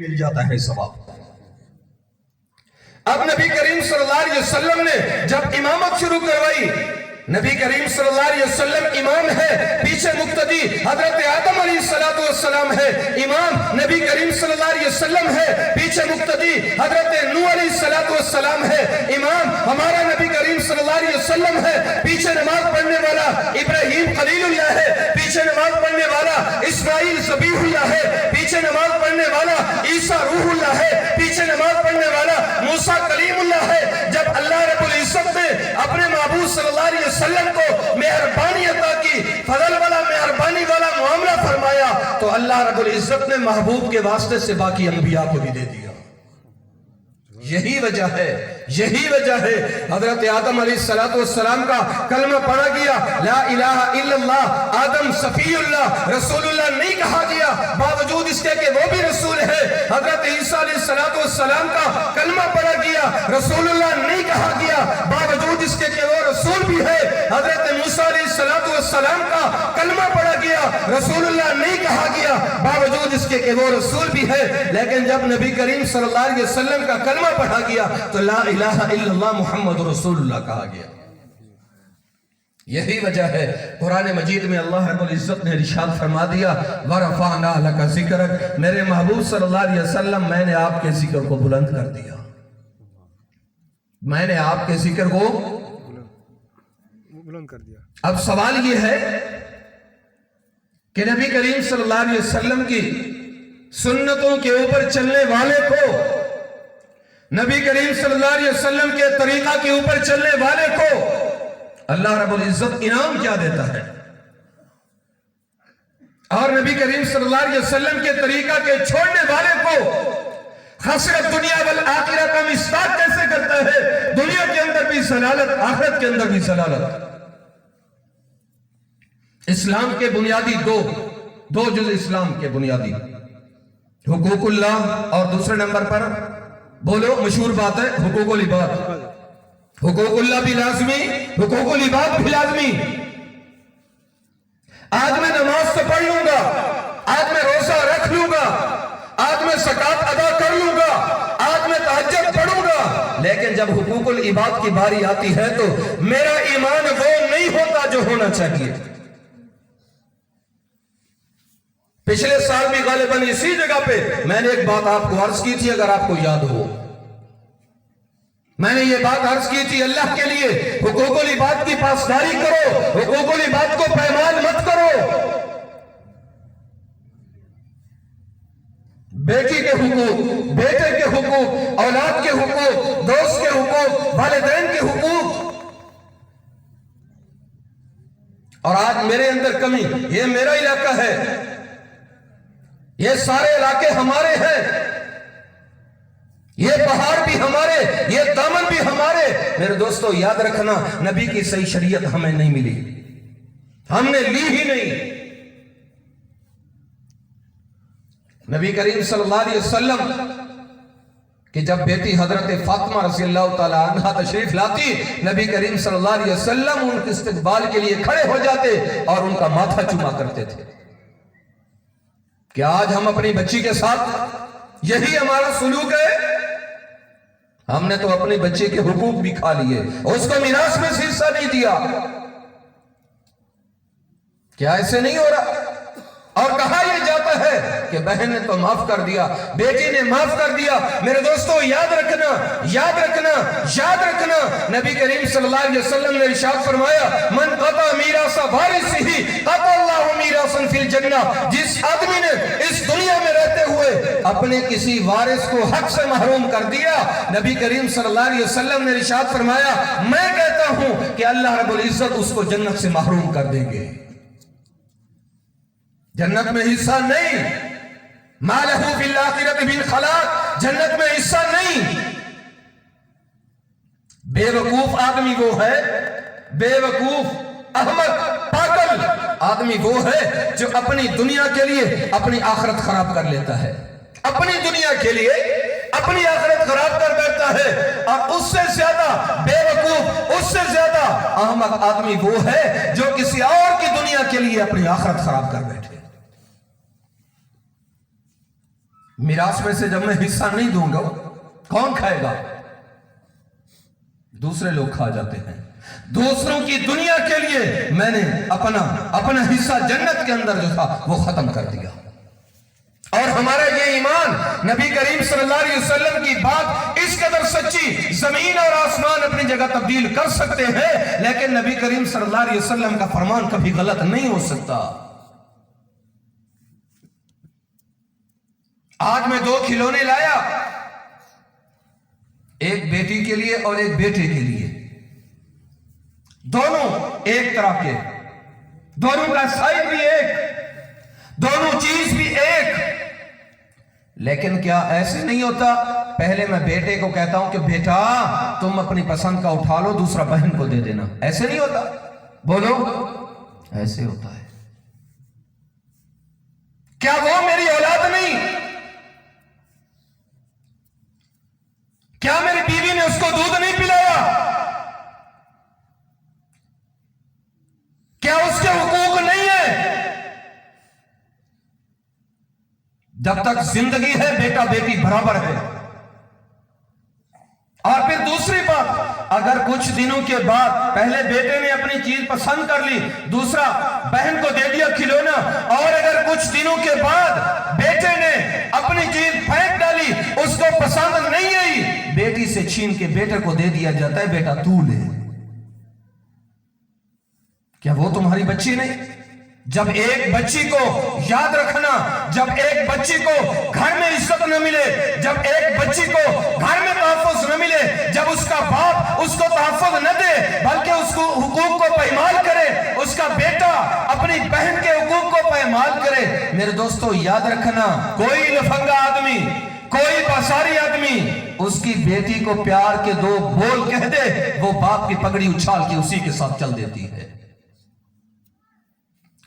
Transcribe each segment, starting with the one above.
مل جاتا ہے ثواب۔ اب نبی کریم صلی اللہ علیہ وسلم نے جب امامت شروع کروائی، نبی کریم صلی اللہ علیہ وسلم امام ہے، پیچھے مقتدی حضرت آدم علیہ السلام ہے، امام نبی کریم صلی اللہ علیہ وسلم ہے، پیچھے مقتدی حضرت نوح علیہ السلام ہے، امام ہمارا نبی کریم صلی اللہ علیہ وسلم ہے، پیچھے نماز پڑھنے والا ابراہیم خلیل اللہ ہے، پیچھے نماز پڑھنے والا اسماعیل ذبیح اللہ ہے، پیچھے نماز پڑھنے والا عیسیٰ روح اللہ ہے، پیچھے نماز پڑھنے والا موسیٰ کلیم اللہ ہے۔ جب اللہ رب العزت نے اپنے محبوب صلی اللہ علیہ وسلم کو مہربانی عطا کی، فضل والا مہربانی والا معاملہ فرمایا، تو اللہ رب العزت نے محبوب کے واسطے سے باقی انبیاء کو بھی دے دیا۔ یہی وجہ ہے حضرت آدم علیہ السلام کا کلمہ پڑھا گیا، لا الہ الا اللہ، آدم صفی اللہ، رسول اللہ نہیں کہا گیا، باوجود اس کے کہ وہ بھی رسول ہے۔ حضرت عیسیٰ علیہ السلام کا کلمہ پڑھا گیا، رسول اللہ نہیں کہا گیا، باوجود اس کے کہ وہ رسول بھی ہے۔ حضرت موسیٰ علیہ السلام کا کلمہ پڑھا گیا، رسول اللہ نہیں کہا گیا، باوجود اس کے کہ وہ رسول بھی ہے۔ لیکن جب نبی کریم صلی اللہ علیہ وسلم کا کلمہ پڑھا گیا تو لا الہ الا اللہ محمد رسول اللہ کہا گیا۔ یہی وجہ ہے قرآن مجید میں اللہ رب العزت نے ارشاد فرما دیا، وَرَفَعْنَا لَكَ ذِكْرَكَ، میرے محبوب صلی اللہ علیہ وسلم میں نے آپ کے ذکر کو بلند کر دیا، میں نے آپ کے ذکر کو بلند کر دیا۔ اب سوال یہ ہے کہ نبی کریم صلی اللہ علیہ وسلم کی سنتوں کے اوپر چلنے والے کو، نبی کریم صلی اللہ علیہ وسلم کے طریقہ کے اوپر چلنے والے کو اللہ رب العزت انعام کیا دیتا ہے، اور نبی کریم صلی اللہ علیہ وسلم کے طریقہ کے چھوڑنے والے کو خسرت دنیا والآخرہ کا مصداق کیسے کرتا ہے، دنیا کے اندر بھی ضلالت، آخرت کے اندر بھی ضلالت۔ اسلام کے بنیادی دو جز اسلام کے بنیادی، حقوق اللہ، اور دوسرے نمبر پر بولو مشہور بات ہے حقوق العباد، حقوق اللہ بھی لازمی، حقوق العباد بھی لازمی۔ آج میں نماز تو پڑھ لوں گا، آج میں روزہ رکھ لوں گا، آج میں زکوٰۃ ادا کر لوں گا، آج میں تہجد پڑھوں گا، لیکن جب حقوق العباد کی باری آتی ہے تو میرا ایمان وہ نہیں ہوتا جو ہونا چاہیے۔ پچھلے سال بھی غالباً اسی جگہ پہ میں نے ایک بات آپ کو عرض کی تھی، اگر آپ کو یاد ہو، میں نے یہ بات عرض کی تھی، اللہ کے لیے حقوق العباد کی پاسداری کرو، حقوق العباد کو پائمال مت کرو۔ بیٹی کے حقوق، بیٹے کے حقوق، اولاد کے حقوق، دوست کے حقوق، والدین کے حقوق، اور آج میرے اندر کمی، یہ میرا علاقہ ہے، یہ سارے علاقے ہمارے ہیں، یہ پہاڑ بھی ہمارے، یہ دامن بھی ہمارے۔ میرے دوستو یاد رکھنا، نبی کی صحیح شریعت ہمیں نہیں ملی، ہم نے لی ہی نہیں۔ نبی کریم صلی اللہ علیہ وسلم کہ جب بیٹی حضرت فاطمہ رضی اللہ تعالی عنہ تشریف لاتی، نبی کریم صلی اللہ علیہ وسلم ان کے استقبال کے لیے کھڑے ہو جاتے اور ان کا ماتھا چوما کرتے تھے۔ کیا آج ہم اپنی بچی کے ساتھ یہی ہمارا سلوک ہے؟ ہم نے تو اپنی بچی کے حقوق بھی کھا لیے، اس کو میراث میں سے حصہ نہیں دیا۔ کیا ایسے نہیں ہو رہا؟ اور کہا یہ جاتا ہے کہ بہن نے تو معاف کر دیا، بیٹی نے معاف کر دیا۔ میرے دوستو یاد رکھنا، یاد رکھنا، یاد رکھنا، نبی کریم صلی اللہ علیہ وسلم نے ارشاد فرمایا، من قطع میراث وارثہ قطع اللہ میراثا فی الجنہ، جس آدمی نے اس دنیا میں رہتے ہوئے اپنے کسی وارث کو حق سے محروم کر دیا، نبی کریم صلی اللہ علیہ وسلم نے ارشاد فرمایا، میں کہتا ہوں کہ اللہ رب العزت اس کو جنت سے محروم کر دیں گے، جنت میں حصہ نہیں، ما لہ فی الآخرۃ من خلاق، جنت میں حصہ نہیں۔ بے وقوف آدمی وہ ہے، بے وقوف احمق پاگل آدمی وہ ہے جو اپنی دنیا کے لیے اپنی آخرت خراب کر لیتا ہے، اپنی دنیا کے لیے اپنی آخرت خراب کر بیٹھتا ہے۔ اور اس سے زیادہ بے وقوف، اس سے زیادہ احمق آدمی وہ ہے جو کسی اور کی دنیا کے لیے اپنی آخرت خراب کر بیٹھے۔ میراث میں سے جب میں حصہ نہیں دوں گا کون کھائے گا؟ دوسرے لوگ کھا جاتے ہیں. دوسروں کی دنیا کے لیے میں نے اپنا حصہ جنت کے اندر جو تھا وہ ختم کر دیا. اور ہمارا یہ ایمان نبی کریم صلی اللہ علیہ وسلم کی بات اس قدر سچی، زمین اور آسمان اپنی جگہ تبدیل کر سکتے ہیں لیکن نبی کریم صلی اللہ علیہ وسلم کا فرمان کبھی غلط نہیں ہو سکتا. آج میں 2 کھلونے لایا، ایک بیٹی کے لیے اور ایک بیٹے کے لیے، دونوں ایک طرح کے، دونوں کا سائز بھی ایک، دونوں چیز بھی ایک. لیکن کیا ایسے نہیں ہوتا پہلے میں بیٹے کو کہتا ہوں کہ بیٹا تم اپنی پسند کا اٹھا لو، دوسرا بہن کو دے دینا، ایسے نہیں ہوتا؟ بولو ایسے ہوتا ہے. کیا وہ میری اولاد نہیں؟ کیا میری بیوی نے اس کو دودھ نہیں پلایا؟ کیا اس کے حقوق نہیں ہے؟ جب تک زندگی ہے بیٹا بیٹی برابر ہے. اور پھر دوسری بات، اگر کچھ دنوں کے بعد پہلے بیٹے نے اپنی چیز پسند کر لی، دوسرا بہن کو دے دیا کھلونا، اور اگر کچھ دنوں کے بعد بیٹے نے اپنی چیز پھینک ڈالی، اس کو پسند نہیں آئی، بیٹی سے چھین کے بیٹے کو دے دیا جاتا ہے بیٹا تو لے. کیا وہ تمہاری بچی نہیں؟ جب ایک بچی کو یاد رکھنا، جب ایک بچی کو گھر میں عزت نہ ملے، جب ایک بچی کو گھر میں تحفظ نہ ملے، جب اس کا باپ اس کو تحفظ نہ دے بلکہ اس کو حقوق کو پائمال کرے، اس کا بیٹا اپنی بہن کے حقوق کو پائمال کرے، میرے دوستو یاد رکھنا، کوئی لفنگا آدمی، کوئی پاساری آدمی اس کی بیٹی کو پیار کے 2 بول کہہ دے، وہ باپ کی پگڑی اچھال کے اسی کے ساتھ چل دیتی ہے.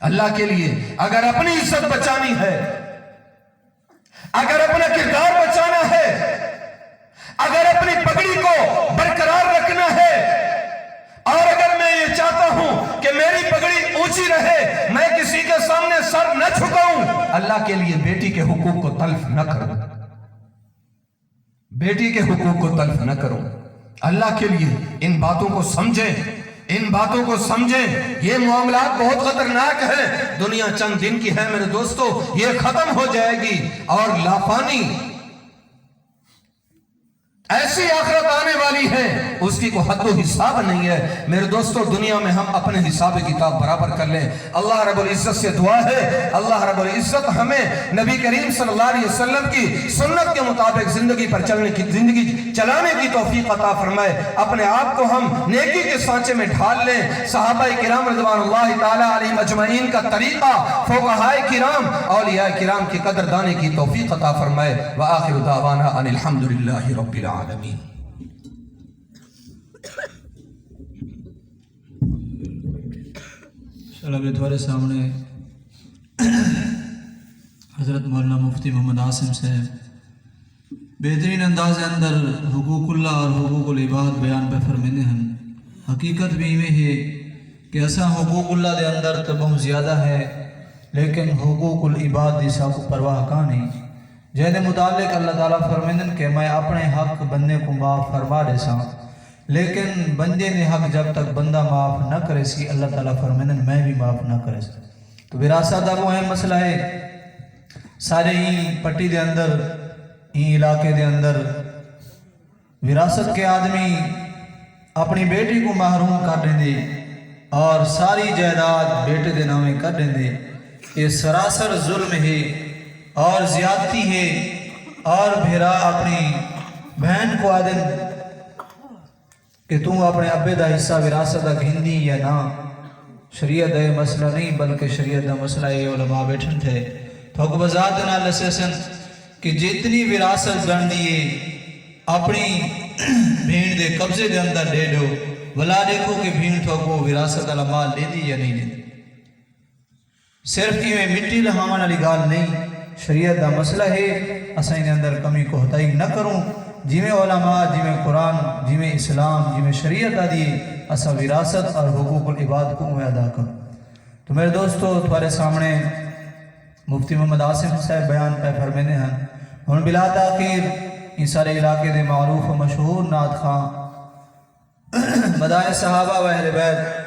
اللہ کے لیے اگر اپنی عزت بچانی ہے، اگر اپنا کردار بچانا ہے، اگر اپنی پگڑی کو برقرار رکھنا ہے، اور اگر میں یہ چاہتا ہوں کہ میری پگڑی اونچی رہے، میں کسی کے سامنے سر نہ جھکاؤں، اللہ کے لیے بیٹی کے حقوق کو تلف نہ کروں، بیٹی کے حقوق کو تلف نہ کروں. اللہ کے لیے ان باتوں کو سمجھیں، ان باتوں کو سمجھیں. یہ معاملات بہت خطرناک ہیں. دنیا چند دن کی ہے میرے دوستو، یہ ختم ہو جائے گی، اور لافانی ایسی آخرت آنے والی ہے اس کی کوئی حد و حساب نہیں ہے. میرے دوستو دنیا میں ہم اپنے حساب کتاب برابر کر لیں. اللہ رب العزت سے دعا ہے اللہ رب العزت ہمیں نبی کریم صلی اللہ علیہ وسلم کی سنت کے مطابق زندگی پر زندگی چلانے کی توفیق عطا فرمائے. اپنے آپ کو ہم نیکی کے سانچے میں ڈھال لیں. صحابہ کرام رضوان اللہ تعالی علیہم اجمعین کا طریقہ، فقہائے کرام، اولیاء کرام کی قدر دانے کی توفیق عطا فرمائے. وآخر دعوانا ان الحمدللہ رب العالمین. میں تمہارے سامنے حضرت مولانا مفتی محمد عاصم سے بہترین انداز اندر حقوق اللہ اور حقوق العباد بیان پہ فرمینے ہیں. حقیقت بھی میں ہے کہ ایسا حقوق اللہ دے اندر تو بہت زیادہ ہے، لیکن حقوق العباد دی سا کو پرواہ کا نہیں. جہدے متعلق اللہ تعالیٰ فرمیدن کہ میں اپنے حق بندے کو معاف فرما دے سا، لیکن بندے نے حق جب تک بندہ معاف نہ کرے سی اللہ تعالیٰ فرمیدن میں بھی معاف نہ کرے سا. تو وراثت اب وہ اہم مسئلہ ہے. سارے ہی پٹی دے اندر، ہی علاقے دے اندر وراثت کے آدمی اپنی بیٹی کو محروم کر دیں دے اور ساری جائیداد بیٹے دے نامے کر دیں دے. یہ سراسر ظلم ہے اور زیادتی ہے. اور بھیرا اپنی بہن کو آدم کہ تم اپنے ابے دا حصہ وراثت گھندی یا نہ، شریعت دا مسئلہ نہیں بلکہ شریعت دا مسئلہ ہے. علماء بیٹھن تھے تو کو بذات نہ لسیسن کہ جتنی وراثت گن دیئے اپنی بھیڑ دے قبضے دے اندر دے دو، ولا دیکھو کہ بھیڑ تو کو وراثت والا مال دے دی یا نہیں دے دی. صرف کی میں مٹی لہامان علی گال نہیں، شریعت دا مسئلہ ہے. اساں نے اندر کمی کو ہتائی نہ کروں. جی میں علماء، جی میں قرآن، جی میں اسلام، جی میں شریعت آدھی اساں وراثت اور حقوق العباد کو میں ادا کروں. تو میرے دوستو تمہارے سامنے مفتی محمد عاصم صاحب بیان پہ فرمینے ہیں. ہن بلا تاخیر ان سارے علاقے دے معروف و مشہور نعت خواں مدائے صحابہ و اہل بیت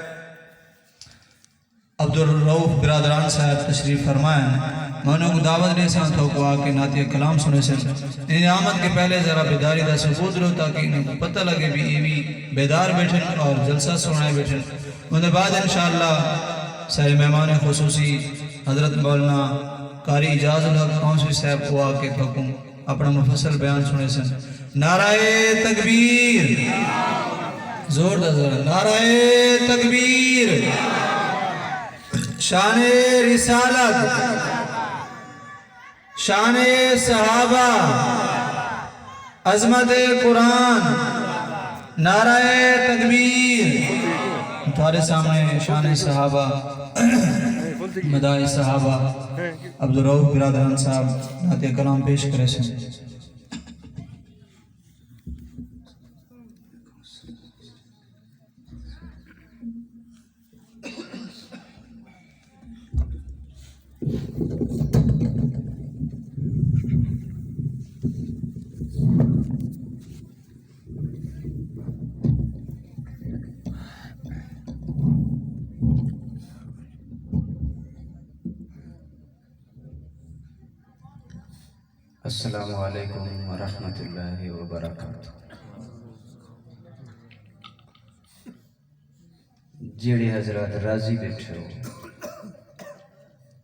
عبدالرؤف برادران صاحب تشریف فرمائیں. مانو کو دعوت دے سان تو کو آکے نعتیہ کلام سنے سے انہیں آمد کے پہلے ذرا بیداری دا ثبوت لو تاکہ انہیں کو پتہ لگے بھی یہ بھی بیدار بیٹھن اور جلسہ سنائے بیٹھن. انہیں بعد انشاءاللہ سارے مہمان خصوصی حضرت مولانا قاری اجاز الحق قونسوی صاحب کو آکے تو اپنا مفصل بیان سنے سے. نعرہ تکبیر، زور دا ذرا نعرہ تکبیر، شان رسالت، شان صحابہ، عظمت قرآن، نعرہ تکبیر. تمہارے سامنے شان صحابہ، مداح صحابہ عبدالرؤف برادران صاحب نعت کلام پیش کرے سے. السلام علیکم ورحمۃ اللہ وبرکاتہ. جیڑے حضرات راضی بیٹھے ہو